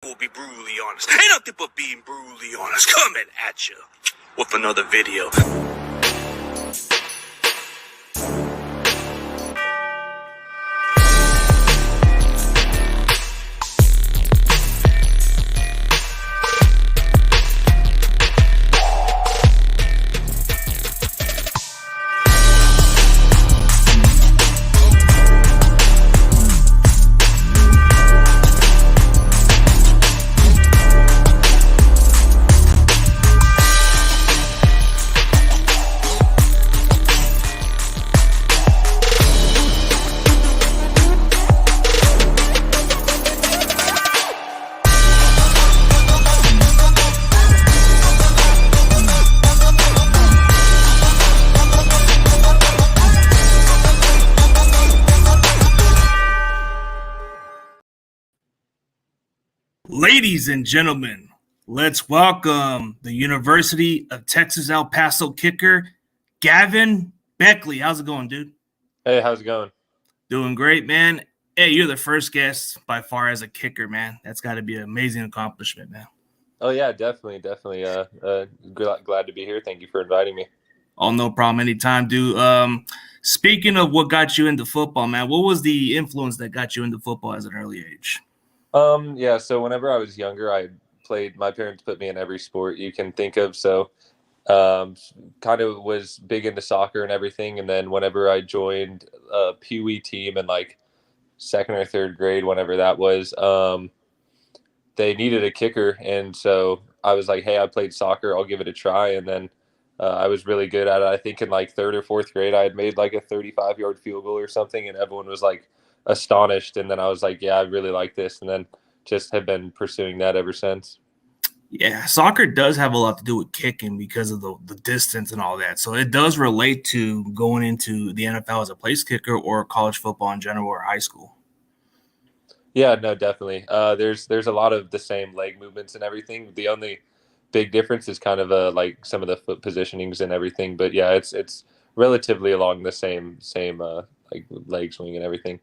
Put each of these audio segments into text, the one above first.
We'll be brutally honest. Ain't nothing but being brutally honest. Coming at you with another video. Ladies and gentlemen, let's welcome the University of Texas El Paso kicker, Gavin Baechle. How's it going, dude? Hey, how's it going? Doing great, man. Hey, you're the first guest by far as a kicker, man. That's got to be an amazing accomplishment, man. Oh yeah, definitely. Glad to be here. Thank you for inviting me. Oh, no problem. Anytime, dude. Speaking of what got you into football, man, what was the influence that got you into football at an early age? Yeah. So whenever I was younger, I played. My parents put me in every sport you can think of. So, kind of was big into soccer and everything. And then whenever I joined a Pee Wee team in like second or third grade, whenever that was, they needed a kicker, and so I was like, "Hey, I played soccer. I'll give it a try." And then I was really good at it. I think in like third or fourth grade, I had made like a 35-yard field goal or something, and everyone was like astonished. And then I was like, "Yeah, I really like this," and then just have been pursuing that ever since. Yeah, soccer does have a lot to do with kicking because of the distance and all that. So it does relate to going into the NFL as a place kicker or college football in general or high school. Yeah, no, definitely. There's a lot of the same leg movements and everything. The only big difference is kind of like some of the foot positionings and everything. But yeah, it's relatively along the same like leg swing and everything.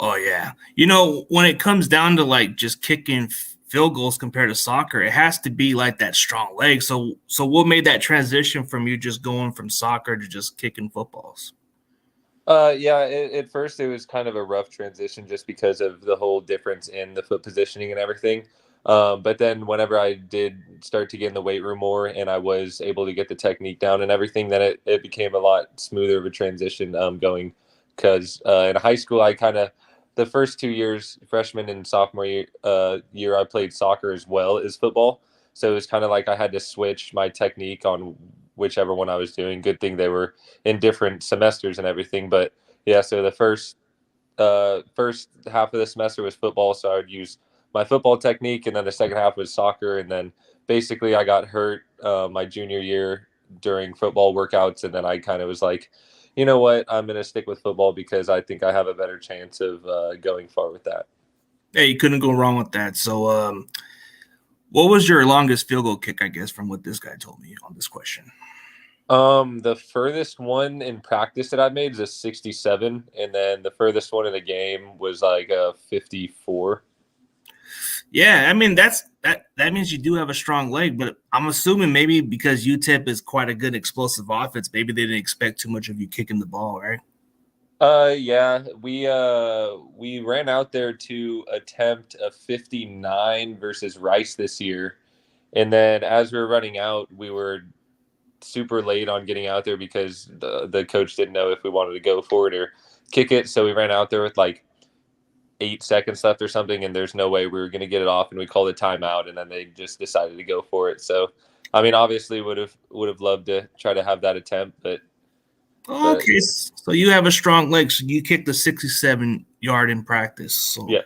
Oh yeah. You know, when it comes down to like just kicking field goals compared to soccer, it has to be like that strong leg. So what made that transition from you just going from soccer to just kicking footballs? Yeah, at first it was kind of a rough transition just because of the whole difference in the foot positioning and everything. But then whenever I did start to get in the weight room more and I was able to get the technique down and everything, then it became a lot smoother of a transition going. Because in high school, I kind of, the first 2 years, freshman and sophomore year, I played soccer as well as football. So it was kind of like I had to switch my technique on whichever one I was doing. Good thing they were in different semesters and everything. But yeah, so the first half of the semester was football, so I would use my football technique, and then the second half was soccer. And then basically I got hurt my junior year during football workouts, and then I kind of was like, you know what, I'm going to stick with football because I think I have a better chance of going far with that. Hey, you couldn't go wrong with that. So what was your longest field goal kick, I guess, from what this guy told me on this question? The furthest one in practice that I made is a 67, and then the furthest one in the game was like a 54. Yeah, I mean that means you do have a strong leg, but I'm assuming maybe because UTEP is quite a good explosive offense, maybe they didn't expect too much of you kicking the ball, right? Yeah, we ran out there to attempt a 59 versus Rice this year, and then as we were running out, we were super late on getting out there because the coach didn't know if we wanted to go for it or kick it, so we ran out there with like 8 seconds left or something, and there's no way we were going to get it off, and we called a timeout, and then they just decided to go for it. So, I mean, obviously would have loved to try to have that attempt, but Okay, so you have a strong leg, so you kicked the 67-yard in practice. So yeah.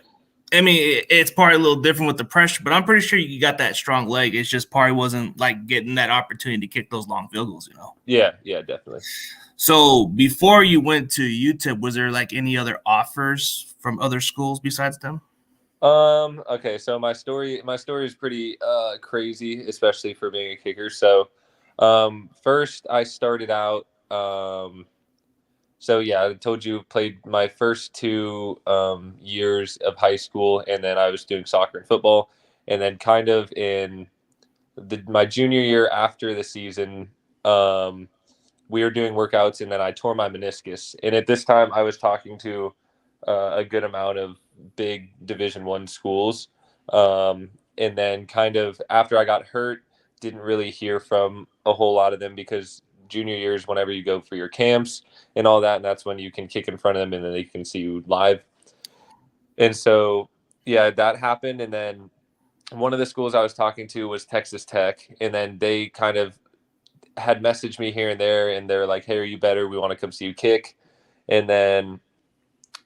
I mean, it's probably a little different with the pressure, but I'm pretty sure you got that strong leg. It's just probably wasn't like getting that opportunity to kick those long field goals, you know? Yeah, definitely. So before you went to UTEP, was there like any other offers from other schools besides them? Okay, so my story is pretty crazy, especially for being a kicker. So first I started out So yeah, I told you played my first two years of high school, and then I was doing soccer and football, and then kind of in my junior year after the season, um, we were doing workouts, and then I tore my meniscus. And at this time, I was talking to a good amount of big Division I schools, and then kind of after I got hurt, didn't really hear from a whole lot of them because junior year is whenever you go for your camps and all that, and that's when you can kick in front of them and then they can see you live. And so, yeah, that happened, and then one of the schools I was talking to was Texas Tech, and then they kind of had messaged me here and there, and they're like, "Hey, are you better? We want to come see you kick." And then,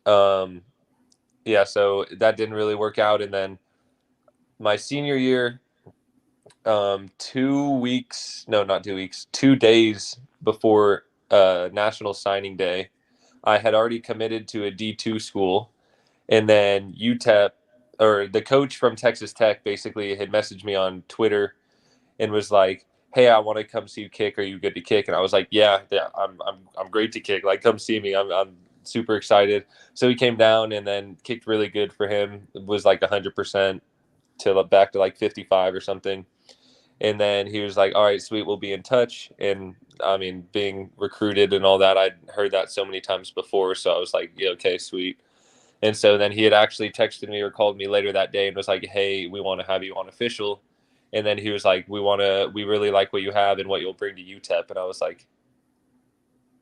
um, yeah, so that didn't really work out. And then my senior year, 2 weeks, no, not 2 weeks, 2 days before National Signing Day, I had already committed to a D2 school, and then UTEP or the coach from Texas Tech basically had messaged me on Twitter and was like, "Hey, I want to come see you kick. Are you good to kick?" And I was like, "Yeah, yeah, I'm great to kick. Like, come see me. I'm super excited." So he came down and then kicked really good for him. It was like 100% to back to like 55 or something. And then he was like, "All right, sweet, we'll be in touch." And I mean, being recruited and all that, I'd heard that so many times before. So I was like, "Yeah, okay, sweet." And so then he had actually texted me or called me later that day and was like, "Hey, we want to have you on official." And then he was like, we really like what you have and what you'll bring to UTEP." And I was like,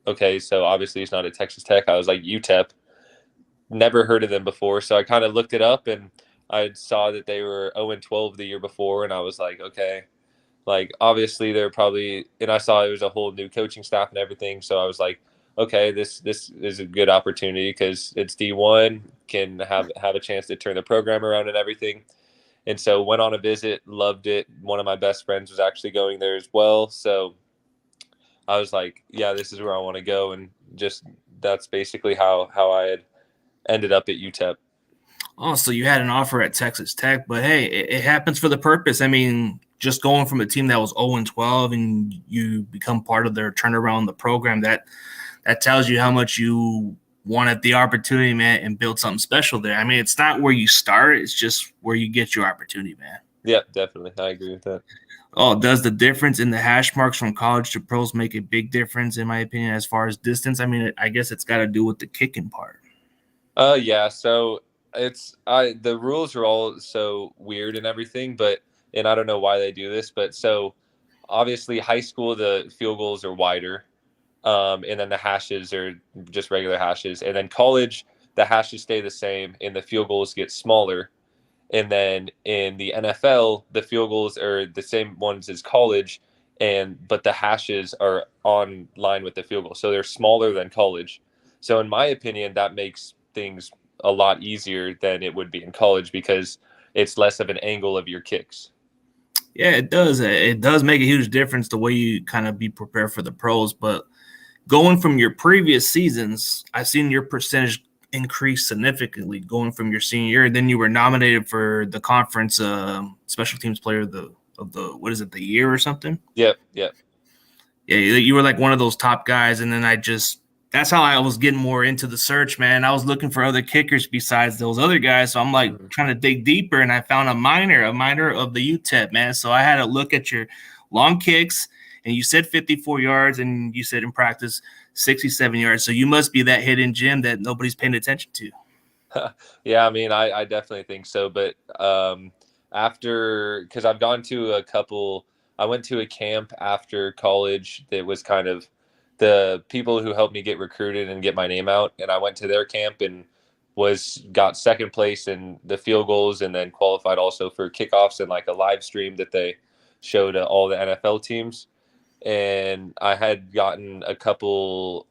"Okay, so obviously he's not at Texas Tech." I was like, "UTEP, never heard of them before." So I kind of looked it up, and I saw that they were 0-12 the year before. And I was like, okay, like obviously they're probably, and I saw it was a whole new coaching staff and everything. So I was like, okay, this is a good opportunity because it's D1, can have a chance to turn the program around and everything. And so went on a visit, loved it. One of my best friends was actually going there as well. So I was like, yeah, this is where I want to go. And just that's basically how I had ended up at UTEP. Oh, so you had an offer at Texas Tech, but hey, it happens for the purpose. I mean, just going from a team that was 0-12 and you become part of their turnaround the program, that tells you how much you wanted the opportunity, man, and build something special there. I mean, it's not where you start, it's just where you get your opportunity, man. Yeah, definitely. I agree with that. Oh, does the difference in the hash marks from college to pros make a big difference, in my opinion, as far as distance? I mean, I guess it's got to do with the kicking part. Yeah, so it's I the rules are all so weird and everything, but and I don't know why they do this, but so obviously high school the field goals are wider. And then the hashes are just regular hashes. And then college, the hashes stay the same and the field goals get smaller. And then in the NFL, the field goals are the same ones as college, and but the hashes are on line with the field goal, so they're smaller than college. So in my opinion, that makes things a lot easier than it would be in college because it's less of an angle of your kicks. Yeah, it does. It does make a huge difference the way you kind of be prepared for the pros. But going from your previous seasons, I've seen your percentage increase significantly going from your senior year. Then you were nominated for the conference special teams player of the what is it, the year or something? Yep, yep. Yeah, you were like one of those top guys. And then that's how I was getting more into the search, man. I was looking for other kickers besides those other guys. So I'm like Mhm. trying to dig deeper, and I found a minor of the UTEP, man. So I had to look at your long kicks, and you said 54 yards, and you said in practice 67 yards. So you must be that hidden gem that nobody's paying attention to. Yeah, I mean, I definitely think so. But after, because I've gone to a couple, I went to a camp after college that was kind of the people who helped me get recruited and get my name out. And I went to their camp and got second place in the field goals and then qualified also for kickoffs and like a live stream that they showed all the NFL teams. And I had gotten a couple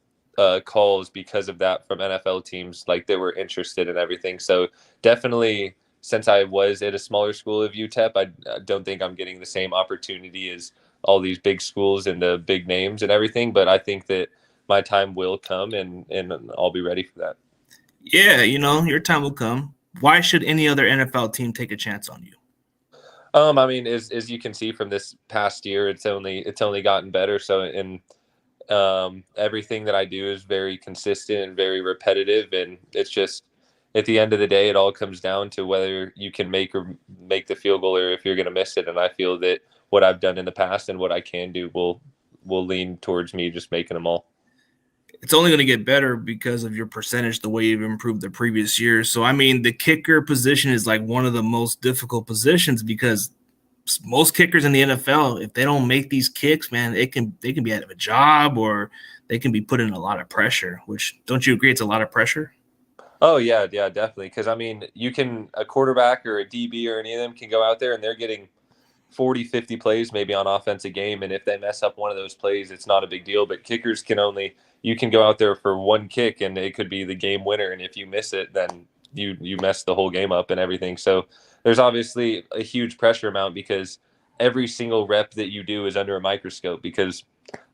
calls because of that from NFL teams, like they were interested in everything. So definitely, since I was at a smaller school of UTEP, I don't think I'm getting the same opportunity as all these big schools and the big names and everything. But I think that my time will come, and I'll be ready for that. Yeah, your time will come. Why should any other NFL team take a chance on you? I mean, as you can see from this past year, it's only gotten better. So, and Everything that I do is very consistent and very repetitive, and it's just at the end of the day, it all comes down to whether you can make the field goal or if you're going to miss it. And I feel that what I've done in the past and what I can do will lean towards me just making them all. It's only going to get better because of your percentage, the way you've improved the previous years. So, I mean, the kicker position is like one of the most difficult positions because most kickers in the NFL, if they don't make these kicks, man, they can be out of a job or they can be put in a lot of pressure. Which, don't you agree? It's a lot of pressure. Oh yeah, yeah, definitely. Because I mean, you can a quarterback or a DB or any of them can go out there and they're getting 40, 50 plays maybe on offense a game. And if they mess up one of those plays, it's not a big deal. But kickers can only, you can go out there for one kick and it could be the game winner. And if you miss it, then you mess the whole game up and everything. So there's obviously a huge pressure amount because every single rep that you do is under a microscope because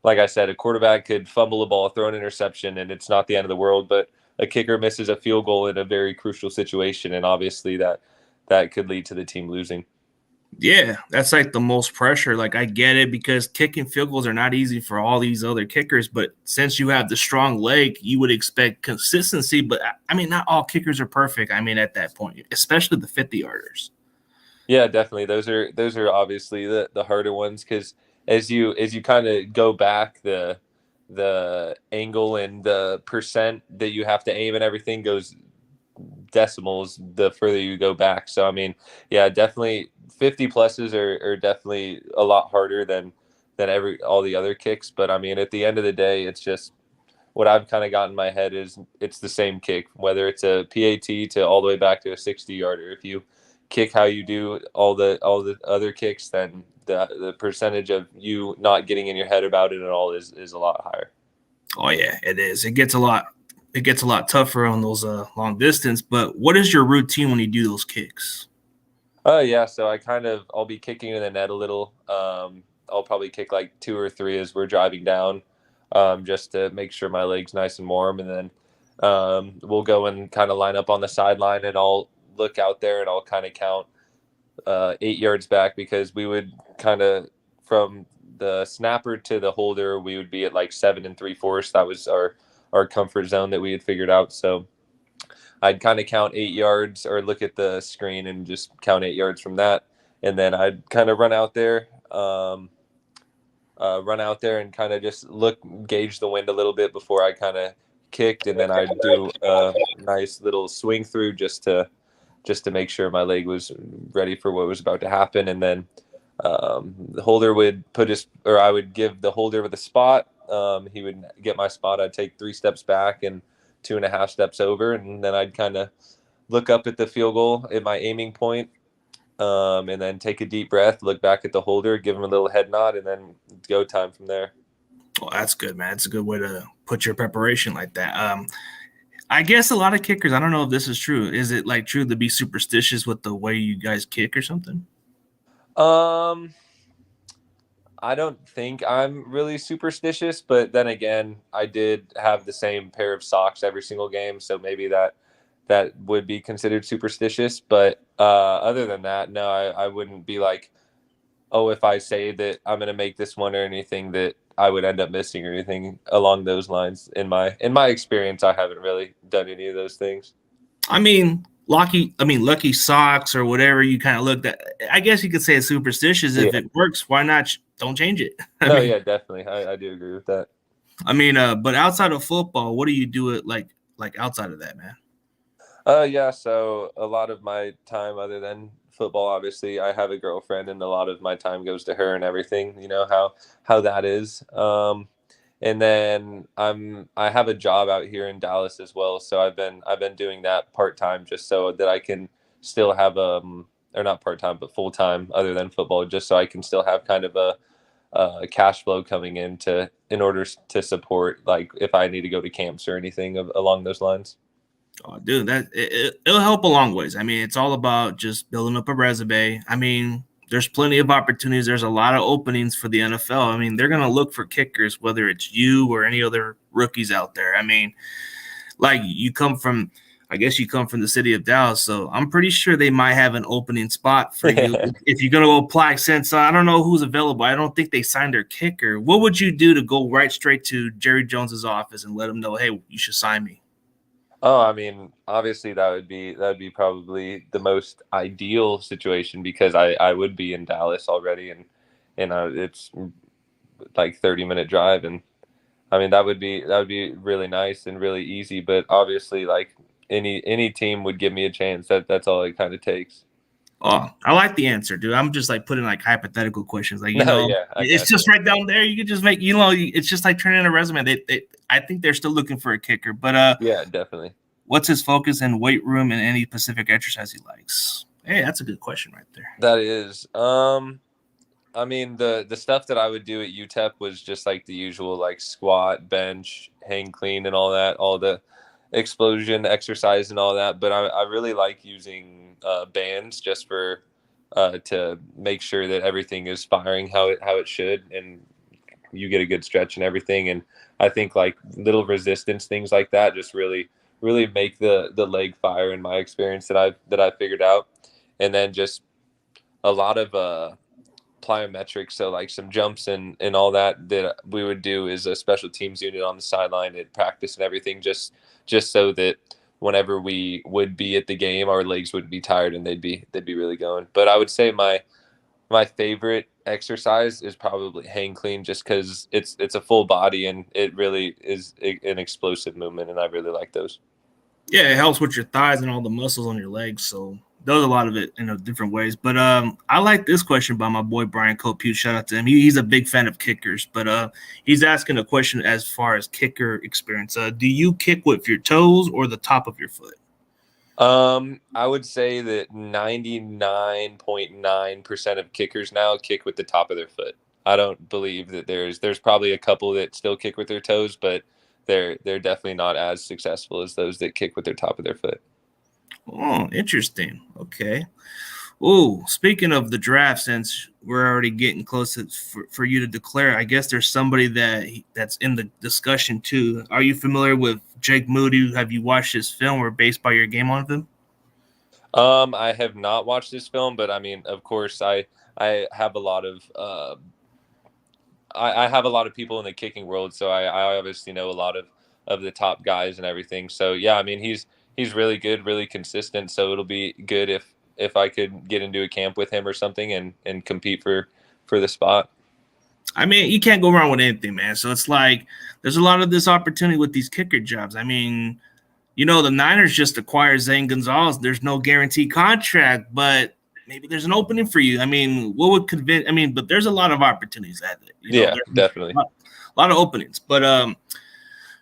like I said, a quarterback could fumble a ball, throw an interception, and it's not the end of the world. But a kicker misses a field goal in a very crucial situation, and obviously that could lead to the team losing. Yeah, that's like the most pressure. Like I get it because kicking field goals are not easy for all these other kickers, but since you have the strong leg, you would expect consistency. But I mean, not all kickers are perfect. I mean, at that point, especially the 50-yarders. Yeah, definitely. Those are obviously the harder ones because as you kind of go back, the angle and the percent that you have to aim and everything goes decimals the further you go back. So I mean, yeah, definitely 50 pluses are definitely a lot harder than every all the other kicks. But I mean, at the end of the day, it's just what I've kind of got in my head is it's the same kick, whether it's a PAT to all the way back to a 60-yarder. If you kick how you do all the other kicks, then the percentage of you not getting in your head about it at all is a lot higher. Oh yeah, it is. It gets a lot. It gets a lot tougher on those long distance. But what is your routine when you do those kicks? Oh yeah, so I'll be kicking in the net a little. I'll probably kick like two or three as we're driving down, just to make sure my leg's nice and warm, and then we'll go and kind of line up on the sideline, and I'll look out there and I'll kind of count 8 yards back because we would kind of from the snapper to the holder we would be at like 7 3/4. That was our comfort zone that we had figured out. So I'd kind of count 8 yards or look at the screen and just count 8 yards from that. And then I'd kind of run out there and kind of just gauge the wind a little bit before I kind of kicked. And then I'd do a nice little swing through just to make sure my leg was ready for what was about to happen. And then the holder would I would give the holder with a spot. He would get my spot. I'd take 3 steps back and 2.5 steps over, and then I'd kind of look up at the field goal at my aiming point, and then take a deep breath, look back at the holder, give him a little head nod, and then go time from there. Well, that's good, man. It's a good way to put your preparation like that. I guess a lot of kickers. I don't know if this is true. Is it like true to be superstitious with the way you guys kick or something? Um, I don't think I'm really superstitious, but then again, I did have the same pair of socks every single game, so maybe that would be considered superstitious. But other than that, no, I wouldn't be like, oh, if I say that I'm going to make this one or anything that I would end up missing or anything along those lines. In my experience, I haven't really done any of those things. I mean, lucky socks or whatever you kind of looked at. I guess you could say it's superstitious. If Yeah. it works, why not? Don't change it. No, yeah, definitely. I do agree with that. But outside of football, what do you do it like outside of that, man? Yeah, so a lot of my time other than football, obviously, I have a girlfriend and a lot of my time goes to her and everything, you know how that is. And then I have a job out here in Dallas as well, so I've been doing that part-time just so that I can still have or not part-time but full-time other than football, just so I can still have kind of a cash flow coming in order to support like if I need to go to camps or anything along those lines. Oh, dude, it'll help a long ways. I mean, it's all about just building up a resume. I mean, there's plenty of opportunities. There's a lot of openings for the NFL. I mean, they're gonna look for kickers, whether it's you or any other rookies out there. I mean, like you come from I guess you come from the city of Dallas, so I'm pretty sure they might have an opening spot for you if you're going to apply. Since I don't know who's available, I don't think they signed their kicker. What would you do to go right straight to Jerry Jones's office and let him know, hey, you should sign me? Oh, I mean, obviously that would be probably the most ideal situation because I would be in Dallas already, and it's like 30-minute drive, and I mean that would be really nice and really easy. But obviously, like any team would give me a chance. That's all it kind of takes. Oh, I like the answer, dude. I'm just like putting like hypothetical questions, like No, yeah, I it's got just you. right down there. You could just make, it's just like turning in a resume. I think they're still looking for a kicker, but Yeah, definitely. what's his focus in weight room and any specific exercise he likes? Hey, that's a good question right there. That is. I mean, the stuff that I would do at UTEP was just like the usual, like squat, bench, hang clean, and all that, all the explosion exercise and all that. But I really like using bands just for to make sure that everything is firing how it should, and you get a good stretch and everything. And I think like little resistance things like that just really make the leg fire in my experience that I figured out. And then just a lot of plyometrics, so like some jumps and all that we would do is a special teams unit on the sideline at practice and everything, just so that whenever we would be at the game, our legs would be tired and they'd be really going. But I would say my favorite exercise is probably hang clean, just because it's a full body and it really is an explosive movement, and I really like those. Yeah, it helps with your thighs and all the muscles on your legs. So does a lot of it in different ways. But I like this question by my boy Brian Copute. Shout out to him. He's a big fan of kickers, but he's asking a question as far as kicker experience. Do you kick with your toes or the top of your foot? I would say that 99.9% of kickers now kick with the top of their foot. I don't believe that there's probably a couple that still kick with their toes, but they're definitely not as successful as those that kick with their top of their foot. Oh, interesting. Okay. Oh, speaking of the draft, since we're already getting close for you to declare, I guess there's somebody that's in the discussion too. Are you familiar with Jake Moody? Have you watched his film or based by your game on him? I have not watched this film, but I mean, of course, I have a lot of I have a lot of people in the kicking world, so I obviously know a lot of the top guys and everything. So yeah, I mean, he's really good, really consistent. So it'll be good if I could get into a camp with him or something and compete for the spot. I mean, you can't go wrong with anything, man. So it's like there's a lot of this opportunity with these kicker jobs. I mean, the Niners just acquired Zane Gonzalez. There's no guaranteed contract, but maybe there's an opening for you. I mean, what would convince? I mean, but there's a lot of opportunities at it. Yeah, There's definitely. a lot of openings. But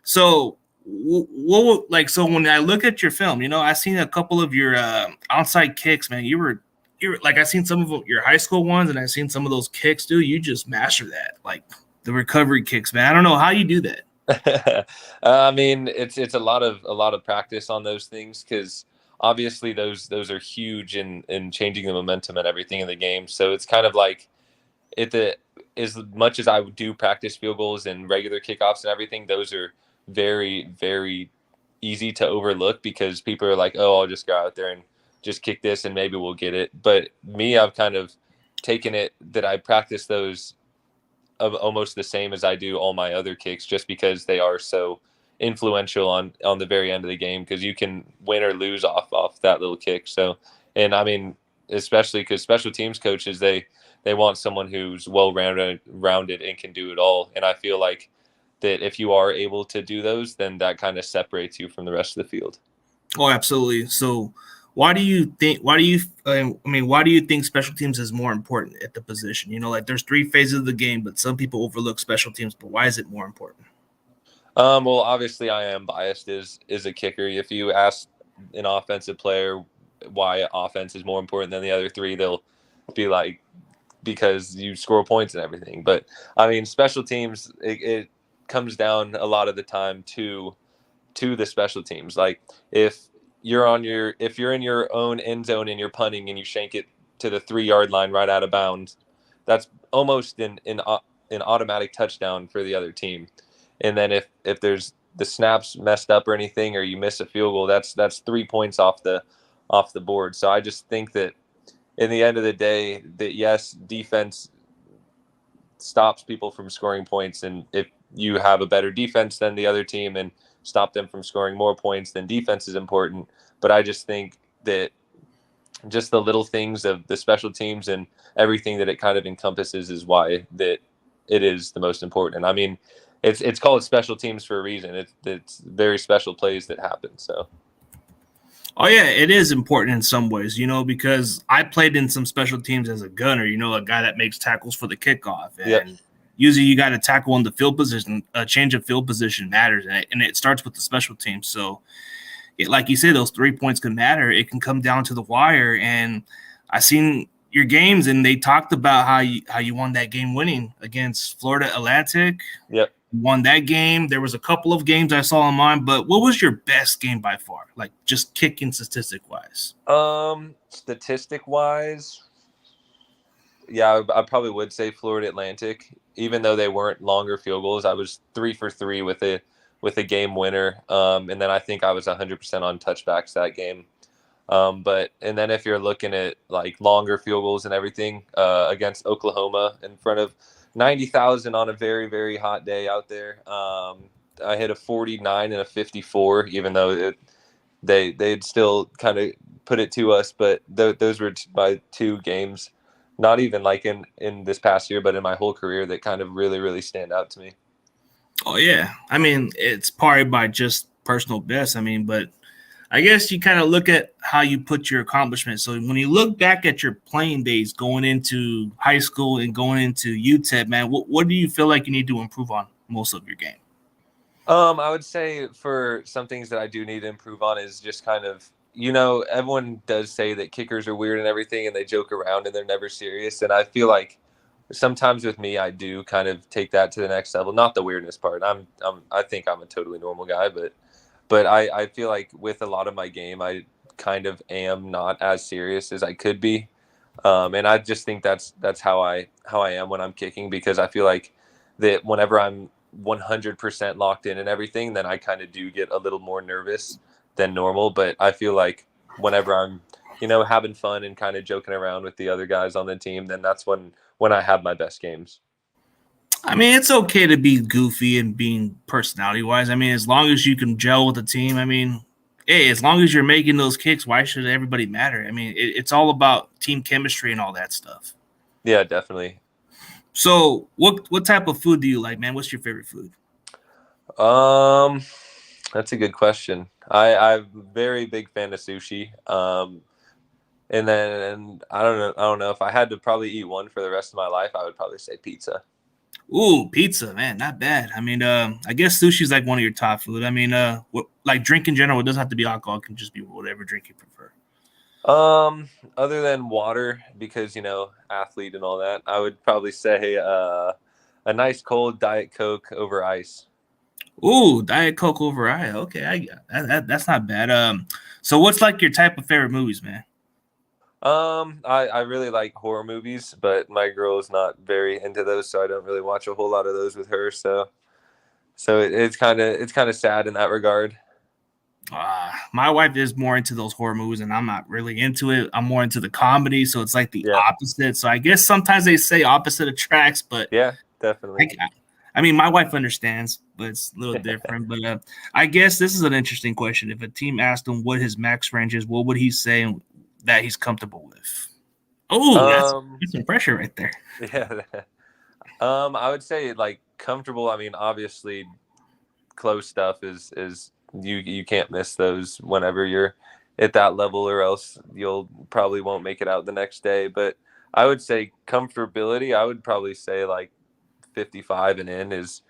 so what would like? So when I look at your film, I seen a couple of your outside kicks, man. You were like I seen some of your high school ones, and I seen some of those kicks, dude. You just master that, like the recovery kicks, man. I don't know how you do that. I mean, it's a lot of practice on those things because obviously those are huge in changing the momentum and everything in the game. So it's kind of like the as much as I do practice field goals and regular kickoffs and everything, those are very, very easy to overlook because people are like, oh, I'll just go out there and just kick this and maybe we'll get it. But me, I've kind of taken it that I practice those of almost the same as I do all my other kicks, just because they are so influential on the very end of the game, because you can win or lose off that little kick. So, and I mean, especially because special teams coaches they want someone who's well rounded and can do it all. And I feel like that if you are able to do those, then that kind of separates you from the rest of the field. Oh, absolutely. So, why do you think? Why do you? I mean, why do you think special teams is more important at the position? Like there's three phases of the game, but some people overlook special teams. But why is it more important? Well, obviously, I am biased as a kicker. If you ask an offensive player why offense is more important than the other three, they'll be like, because you score points and everything. But I mean, special teams, it comes down a lot of the time to the special teams. Like if you're in your own end zone and you're punting and you shank it to the 3 yard line right out of bounds, that's almost an automatic touchdown for the other team. And then if there's the snaps messed up or anything, or you miss a field goal, that's 3 points off the board. So I just think that in the end of the day, that yes, defense stops people from scoring points, and if you have a better defense than the other team and stop them from scoring more points, then defense is important. But I just think that just the little things of the special teams and everything that it kind of encompasses is why that it is the most important. And I mean, it's called special teams for a reason. It's very special plays that happen. So Oh yeah, it is important in some ways, because I played in some special teams as a gunner, a guy that makes tackles for the kickoff, yeah, and usually you got to tackle on the field position. A change of field position matters, and it starts with the special team. So, like you said, those 3 points can matter. It can come down to the wire, and I seen your games, and they talked about how you won that game winning against Florida Atlantic. yep. Won that game. There was a couple of games I saw in mine, but what was your best game by far? Like just kicking statistic wise. Statistic wise, yeah, I probably would say Florida Atlantic, even though they weren't longer field goals. I was 3 for 3 with a game winner, and then I think I was 100% on touchbacks that game. But and then if you're looking at like longer field goals and everything, against Oklahoma in front of 90,000 on a very very hot day out there, I hit a 49 and a 54, even though they'd still kind of put it to us. But those were my 2 games, not even like in this past year, but in my whole career, that kind of really really stand out to me. Oh yeah. I mean, it's probably by just personal best. I mean, but I guess you kind of look at how you put your accomplishments. So when you look back at your playing days going into high school and going into UTEP, man, what do you feel like you need to improve on most of your game? I would say for some things that I do need to improve on is just kind of, everyone does say that kickers are weird and everything, and they joke around and they're never serious. And I feel like sometimes with me, I do kind of take that to the next level. Not the weirdness part. I think I'm a totally normal guy, but I feel like with a lot of my game, I kind of am not as serious as I could be. And I just think that's how I am when I'm kicking, because I feel like that whenever I'm 100% locked in and everything, then I kind of do get a little more nervous than normal. But I feel like whenever I'm, having fun and kind of joking around with the other guys on the team, then that's when I have my best games. I mean, it's okay to be goofy and being personality wise. I mean, as long as you can gel with the team, I mean, hey, as long as you're making those kicks, why should everybody matter? I mean, it's all about team chemistry and all that stuff. Yeah, definitely. So, what type of food do you like, man? What's your favorite food? Um, that's a good question. I'm a very big fan of sushi. And I don't know if I had to probably eat one for the rest of my life, I would probably say pizza. Ooh, pizza, man, not bad. I mean, I guess sushi is like one of your top food. I mean, like drink in general, it doesn't have to be alcohol; it can just be whatever drink you prefer. Um, Other than water, because athlete and all that, I would probably say a nice cold Diet Coke over ice. Ooh, Diet Coke over ice. Okay, that's not bad. So what's like your type of favorite movies, man? I really like horror movies, but my girl is not very into those, so I don't really watch a whole lot of those with her. So it's kind of sad in that regard. My wife is more into those horror movies, and I'm not really into it. I'm more into the comedy, so it's like the Yeah, opposite. So I guess sometimes they say opposite attracts, but yeah, I, definitely. I mean, my wife understands, but it's a little different. But I guess this is an interesting question. If a team asked him what his max range is, what would he say that he's comfortable with? Oh, Um, that's some pressure right there. yeah. I would say like comfortable. I mean, obviously, close stuff is you can't miss those whenever you're at that level, or else you'll probably won't make it out the next day. But I would say comfortability. I would probably say like 55 and in is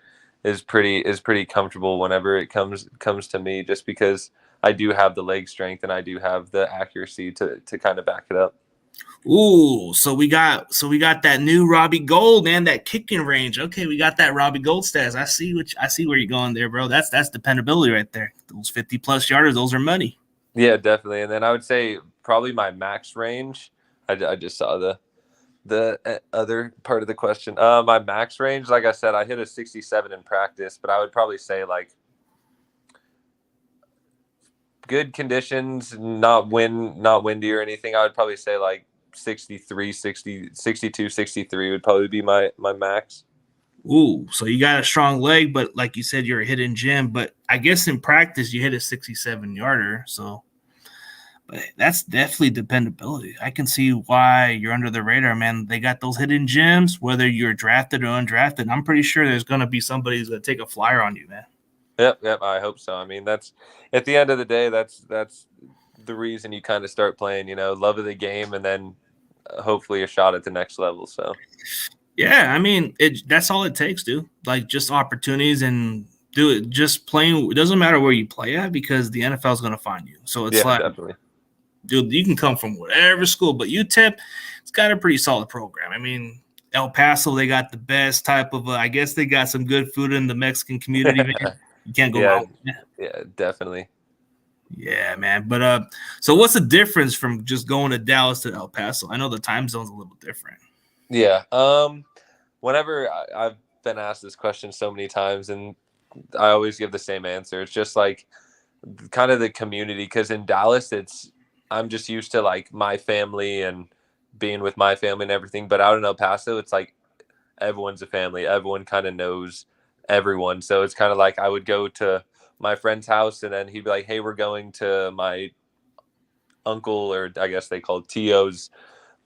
pretty comfortable whenever it comes to me, just because I do have the leg strength and I do have the accuracy to kind of back it up. Ooh, so we got that new Robbie Gold, man, that kicking range. Okay, we got that Robbie Gold stats. I see where you're going there, bro. That's dependability right there. Those 50 plus yarders, those are money. Yeah, definitely. And then I would say probably my max range. I just saw the other part of the question. My max range, like I said, I hit a 67 in practice, but I would probably say like good conditions, not windy or anything, I would probably say like 63, 60, 62, 63 would probably be my max. Ooh, so you got a strong leg, but like you said, you're a hidden gem. But I guess in practice, you hit a 67 yarder. So, but that's definitely dependability. I can see why you're under the radar, man. They got those hidden gems, whether you're drafted or undrafted. I'm pretty sure there's going to be somebody who's going to take a flyer on you, man. Yep, I hope so. I mean, that's at the end of the day, that's the reason you kind of start playing, love of the game, and then hopefully a shot at the next level. So Yeah, I mean, that's all it takes, dude. Like just opportunities and do it. Just playing. It doesn't matter where you play at because the NFL is going to find you. So it's yeah, like, definitely. dude, you can come from whatever school, but UTEP, it's got a pretty solid program. I mean, El Paso, they got the best type of. I guess they got some good food in the Mexican community, man. You can't go Yeah, wrong with that. yeah, definitely. Yeah, man. But so what's the difference from just going to Dallas to El Paso? I know the time zone's a little different. Yeah. Whenever I've been asked this question so many times, and I always give the same answer. It's just like kind of the community, because in Dallas, I'm just used to like my family and being with my family and everything. But out in El Paso, it's like everyone's a family. Everyone kind of knows everyone. So it's kind of like I would go to my friend's house, and then he'd be like, "Hey, we're going to my uncle, or I guess they called Tio's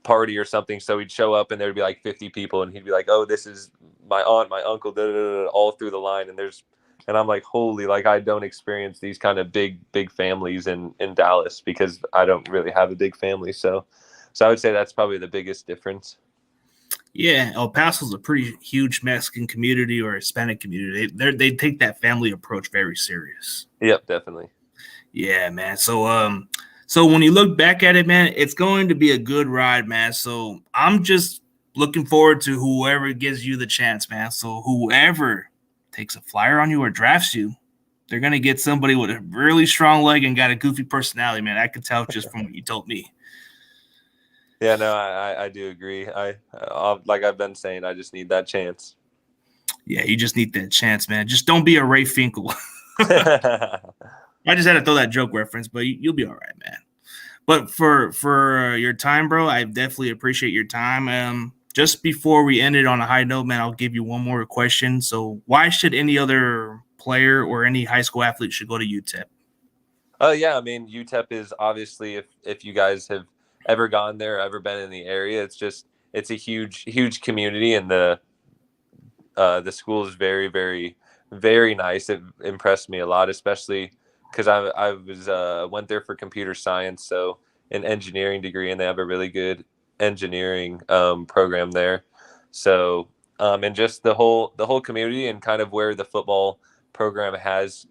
party or something." So he'd show up, and there'd be like 50 people, and he'd be like, "Oh, this is my aunt, my uncle," da, da, da, da, all through the line. And I'm like, holy, like I don't experience these kind of big families in Dallas, because I don't really have a big family. So I would say that's probably the biggest difference. Yeah, El Paso's a pretty huge Mexican community or Hispanic community. They take that family approach very serious. Yep, definitely. Yeah, man. So when you look back at it, man, it's going to be a good ride, man. So I'm just looking forward to whoever gives you the chance, man. So whoever takes a flyer on you or drafts you, they're gonna get somebody with a really strong leg and got a goofy personality, man. I could tell just from what you told me. Yeah, no, I do agree. Like I've been saying, I just need that chance. Yeah, you just need that chance, man. Just don't be a Ray Finkel. I just had to throw that joke reference, but you'll be all right, man. But for your time, bro, I definitely appreciate your time. Just before we end it on a high note, man, I'll give you one more question. So, why should any other player or any high school athlete should go to UTEP? Oh yeah, I mean UTEP is obviously, if you guys have ever gone there, ever been in the area, it's a huge community, and the school is very very nice. It impressed me a lot, especially because I was went there for computer science, so an engineering degree, and they have a really good engineering program there. So and just the whole community, and kind of where the football program has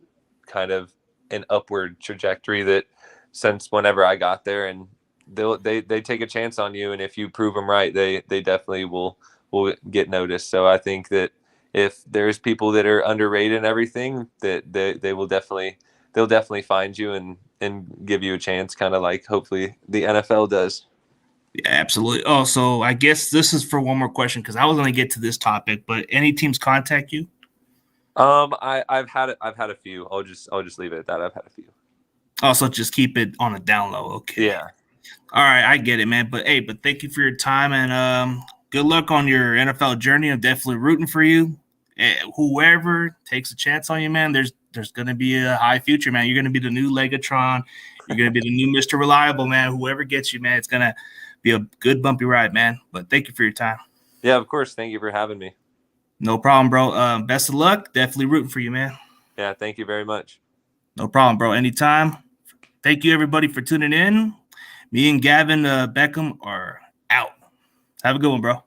kind of an upward trajectory, that since whenever I got there, and they take a chance on you, and if you prove them right, they definitely will get noticed. So I think that if there's people that are underrated and everything, that they'll definitely find you and give you a chance, kind of like hopefully the NFL does. Yeah, absolutely. Oh, so I guess this is for one more question because I was going to get to this topic, but any teams contact you? I've had a few. I'll just leave it at that. I've had a few. Also, just keep it on a down low. Okay. Yeah. All right, I get it, man. But hey, but thank you for your time and good luck on your NFL journey. I'm definitely rooting for you. Whoever takes a chance on you, man, there's gonna be a high future, man. You're gonna be the new Legatron. You're gonna be the new Mr. Reliable, man. Whoever gets you, man, it's gonna be a good bumpy ride, man. But thank you for your time. Yeah, of course. Thank you for having me. No problem, bro. Best of luck. Definitely rooting for you, man. Yeah, thank you very much. No problem, bro. Anytime. Thank you, everybody, for tuning in. Me and Gavin Beckham are out. Have a good one, bro.